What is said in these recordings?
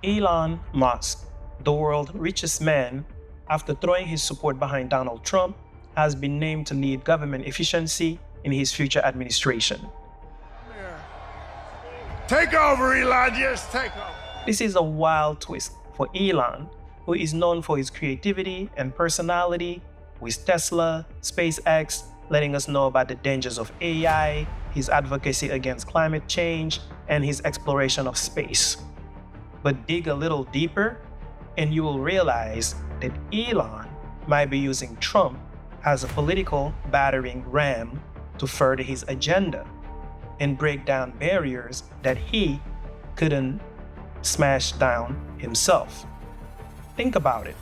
Elon Musk, the world's richest man, after throwing his support behind Donald Trump, has been named to lead government efficiency in his future administration. Take over, Elon, just take over. This is a wild twist for Elon, who is known for his creativity and personality, with Tesla, SpaceX, letting us know about the dangers of AI, his advocacy against climate change, and his exploration of space. But dig a little deeper, and you will realize that Elon might be using Trump as a political battering ram to further his agenda and break down barriers that he couldn't smash down himself. Think about it.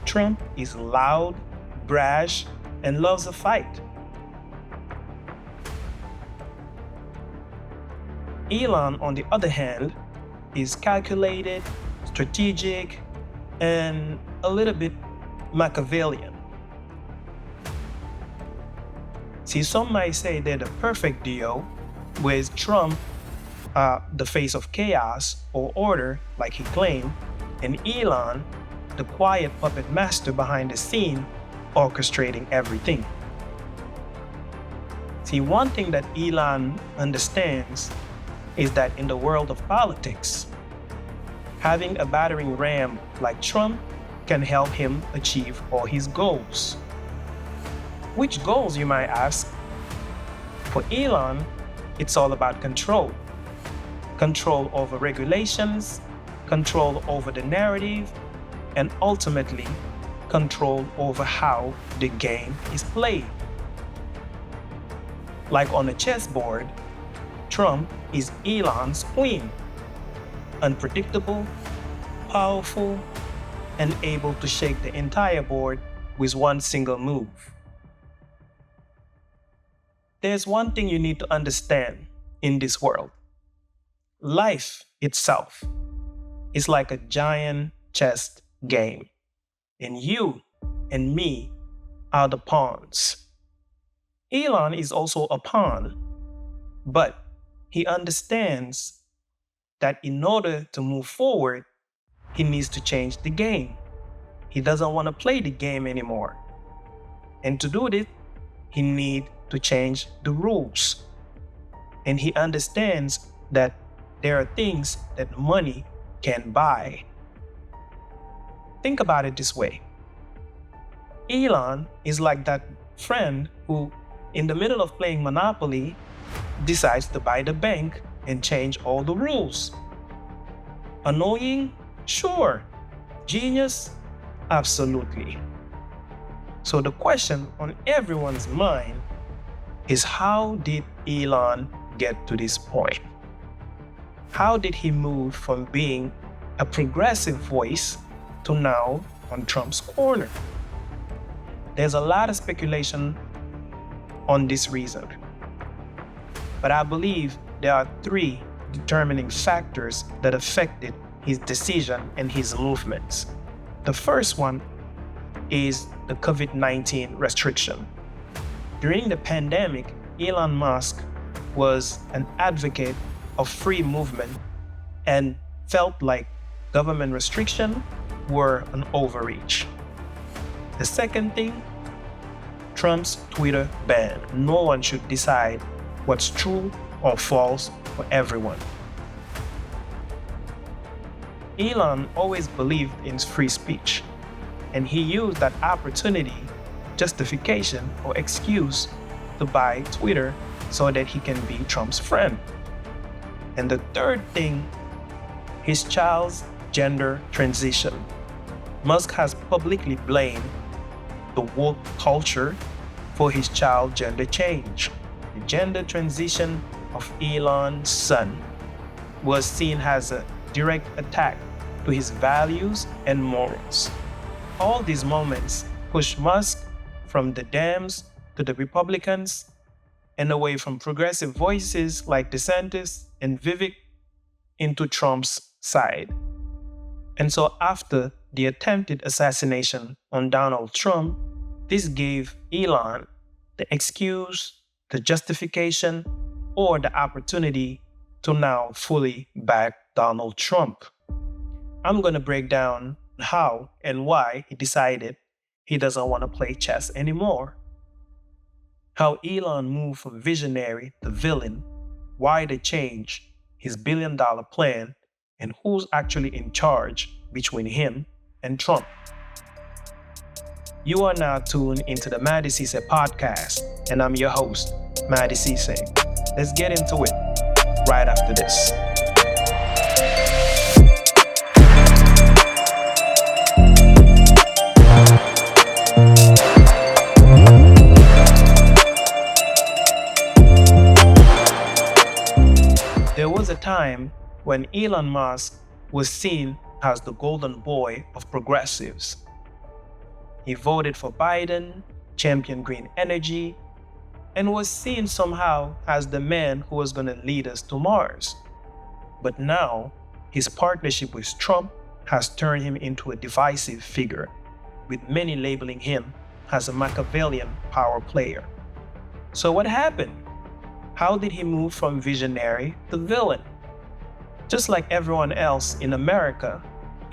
Trump is loud, brash, and loves a fight. Elon, on the other hand, is calculated, strategic, and a little bit Machiavellian. See, some might say they're the perfect duo, with Trump the face of chaos or order, like he claimed, and Elon, the quiet puppet master behind the scene, orchestrating everything. See, one thing that Elon understands is that in the world of politics, having a battering ram like Trump can help him achieve all his goals. Which goals, you might ask? For Elon, it's all about control. Control over regulations, control over the narrative, and ultimately, control over how the game is played. Like on a chessboard, Trump is Elon's queen. Unpredictable, powerful, and able to shake the entire board with one single move. There's one thing you need to understand in this world. Life itself is like a giant chess game, and you and me are the pawns. Elon is also a pawn, but he understands that in order to move forward, he needs to change the game. He doesn't want to play the game anymore. And to do this, he needs to change the rules. And he understands that there are things that money can buy. Think about it this way. Elon is like that friend who, in the middle of playing Monopoly, decides to buy the bank and change all the rules. Annoying? Sure. Genius? Absolutely. So the question on everyone's mind is, how did Elon get to this point? How did he move from being a progressive voice to now on Trump's corner? There's a lot of speculation on this reason, but I believe there are three determining factors that affected his decision and his movements. The first one is the COVID-19 restriction. During the pandemic, Elon Musk was an advocate of free movement and felt like government restrictions were an overreach. The second thing, Trump's Twitter ban. No one should decide what's true or false for everyone. Elon always believed in free speech, and he used that opportunity, justification, or excuse to buy Twitter so that he can be Trump's friend. And the third thing, his child's gender transition. Musk has publicly blamed the woke culture for his child gender change. The gender transition of Elon's son was seen as a direct attack to his values and morals. All these moments pushed Musk from the Dems to the Republicans and away from progressive voices like DeSantis and Vivek into Trump's side. And so after the attempted assassination on Donald Trump, this gave Elon the excuse, the justification, or the opportunity to now fully back Donald Trump. I'm going to break down how and why he decided he doesn't want to play chess anymore. How Elon moved from visionary to villain, why they changed his billion-dollar plan, and who's actually in charge between him and Trump. You are now tuned into the Mady Cisse Podcast, and I'm your host, Mady Cisse. Let's get into it right after this. There was a time when Elon Musk was seen as the golden boy of progressives. He voted for Biden, championed green energy, and was seen somehow as the man who was going to lead us to Mars. But now, his partnership with Trump has turned him into a divisive figure, with many labeling him as a Machiavellian power player. So what happened? How did he move from visionary to villain? Just like everyone else in America,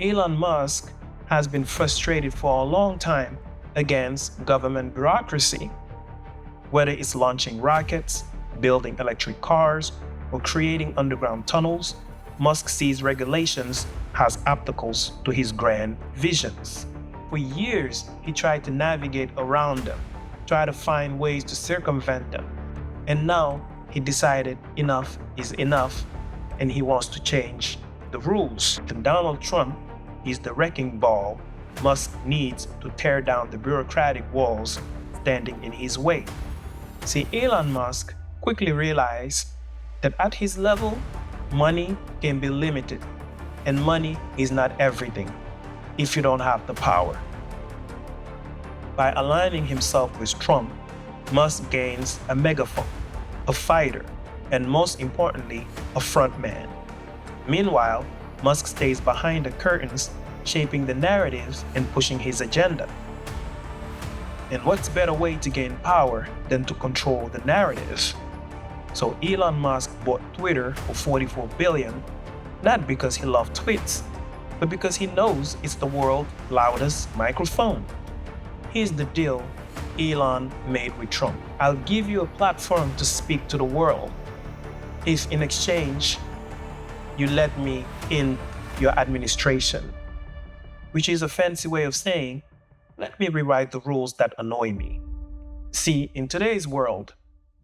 Elon Musk has been frustrated for a long time against government bureaucracy. Whether it's launching rockets, building electric cars, or creating underground tunnels, Musk sees regulations as obstacles to his grand visions. For years, he tried to navigate around them, try to find ways to circumvent them. And now, he decided enough is enough, and he wants to change the rules. And Donald Trump is the wrecking ball Musk needs to tear down the bureaucratic walls standing in his way. See, Elon Musk quickly realized that at his level, money can be limited, and money is not everything if you don't have the power. By aligning himself with Trump, Musk gains a megaphone, a fighter, and most importantly, a frontman. Meanwhile, Musk stays behind the curtains, shaping the narratives and pushing his agenda. And what's better way to gain power than to control the narrative? So Elon Musk bought Twitter for $44 billion, not because he loved tweets, but because he knows it's the world's loudest microphone. Here's the deal Elon made with Trump. I'll give you a platform to speak to the world if in exchange you let me in your administration, which is a fancy way of saying, let me rewrite the rules that annoy me. See, in today's world,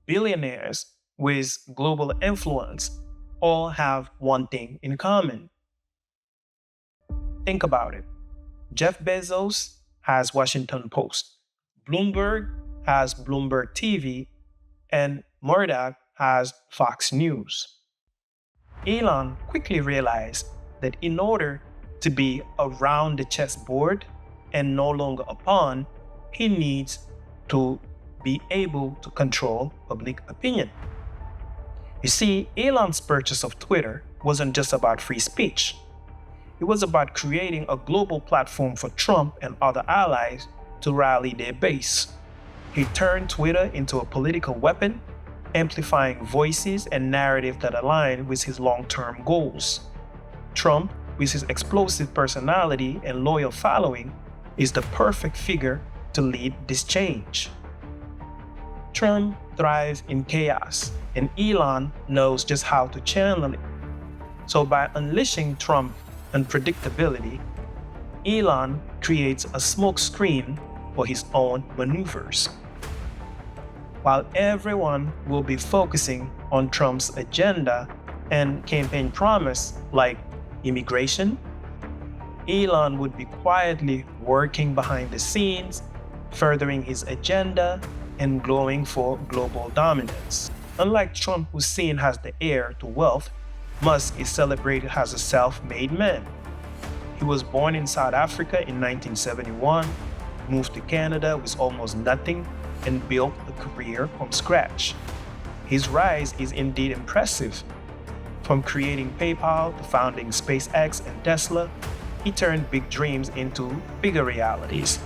billionaires with global influence all have one thing in common. Think about it. Jeff Bezos has Washington Post. Bloomberg has Bloomberg TV, and Murdoch has Fox News. Elon quickly realized that in order to be around the chessboard and no longer a pawn, he needs to be able to control public opinion. You see, Elon's purchase of Twitter wasn't just about free speech. It was about creating a global platform for Trump and other allies to rally their base. He turned Twitter into a political weapon, amplifying voices and narratives that align with his long-term goals. Trump, with his explosive personality and loyal following, is the perfect figure to lead this change. Trump thrives in chaos, and Elon knows just how to channel it. So by unleashing Trump's unpredictability, Elon creates a smokescreen for his own maneuvers. While everyone will be focusing on Trump's agenda and campaign promise like immigration, Elon would be quietly working behind the scenes, furthering his agenda and glowing for global dominance. Unlike Trump, who's seen as the heir to wealth, Musk is celebrated as a self-made man. He was born in South Africa in 1971, moved to Canada with almost nothing, and built a career from scratch. His rise is indeed impressive. From creating PayPal to founding SpaceX and Tesla, he turned big dreams into bigger realities.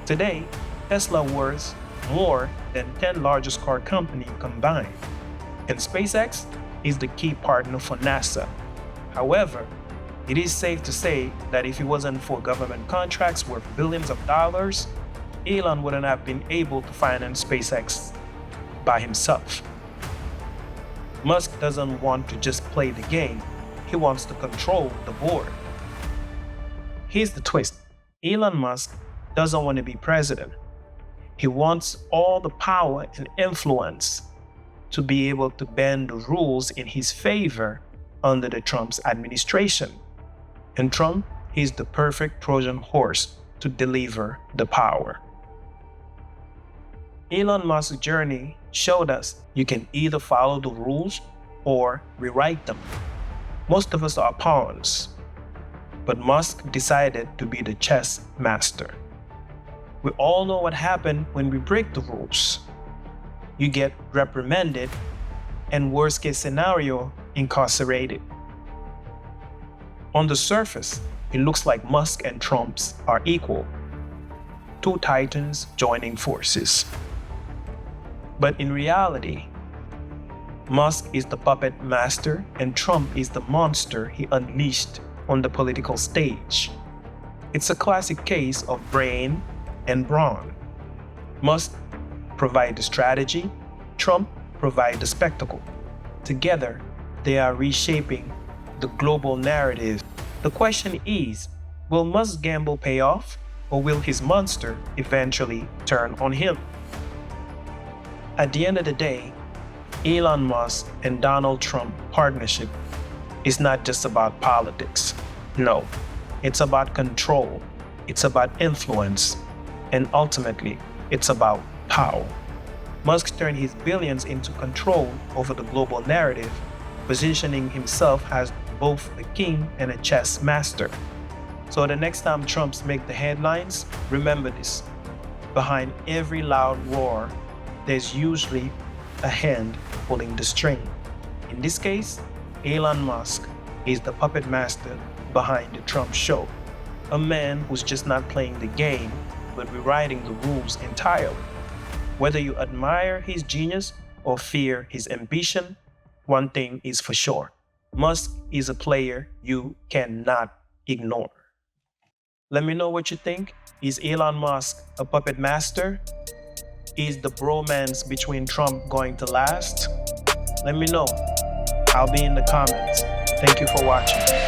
Today, Tesla worth more than 10 largest car companies combined, and SpaceX is the key partner for NASA. However, It is safe to say that if it wasn't for government contracts worth billions of dollars, Elon wouldn't have been able to finance SpaceX by himself. Musk doesn't want to just play the game, he wants to control the board. Here's the twist. Elon Musk doesn't want to be president. He wants all the power and influence to be able to bend the rules in his favor under the Trump's administration. And Trump is the perfect Trojan horse to deliver the power. Elon Musk's journey showed us you can either follow the rules or rewrite them. Most of us are pawns, but Musk decided to be the chess master. We all know what happens when we break the rules. You get reprimanded and, worst case scenario, incarcerated. On the surface, it looks like Musk and Trump are equal. Two titans joining forces. But in reality, Musk is the puppet master and Trump is the monster he unleashed on the political stage. It's a classic case of brain and brawn. Musk provide the strategy, Trump provide the spectacle. Together, they are reshaping the global narrative. The question is, will Musk's gamble pay off, or will his monster eventually turn on him? At the end of the day, Elon Musk and Donald Trump partnership is not just about politics. No, it's about control, it's about influence, and ultimately, it's about power. Musk turned his billions into control over the global narrative, positioning himself as both a king and a chess master. So the next time Trumps make the headlines, remember this. Behind every loud roar, there's usually a hand pulling the string. In this case, Elon Musk is the puppet master behind the Trump show. A man who's just not playing the game, but rewriting the rules entirely. Whether you admire his genius or fear his ambition, one thing is for sure. Musk is a player you cannot ignore. Let me know what you think. Is Elon Musk a puppet master? Is the bromance between Trump going to last? Let me know. I'll be in the comments. Thank you for watching.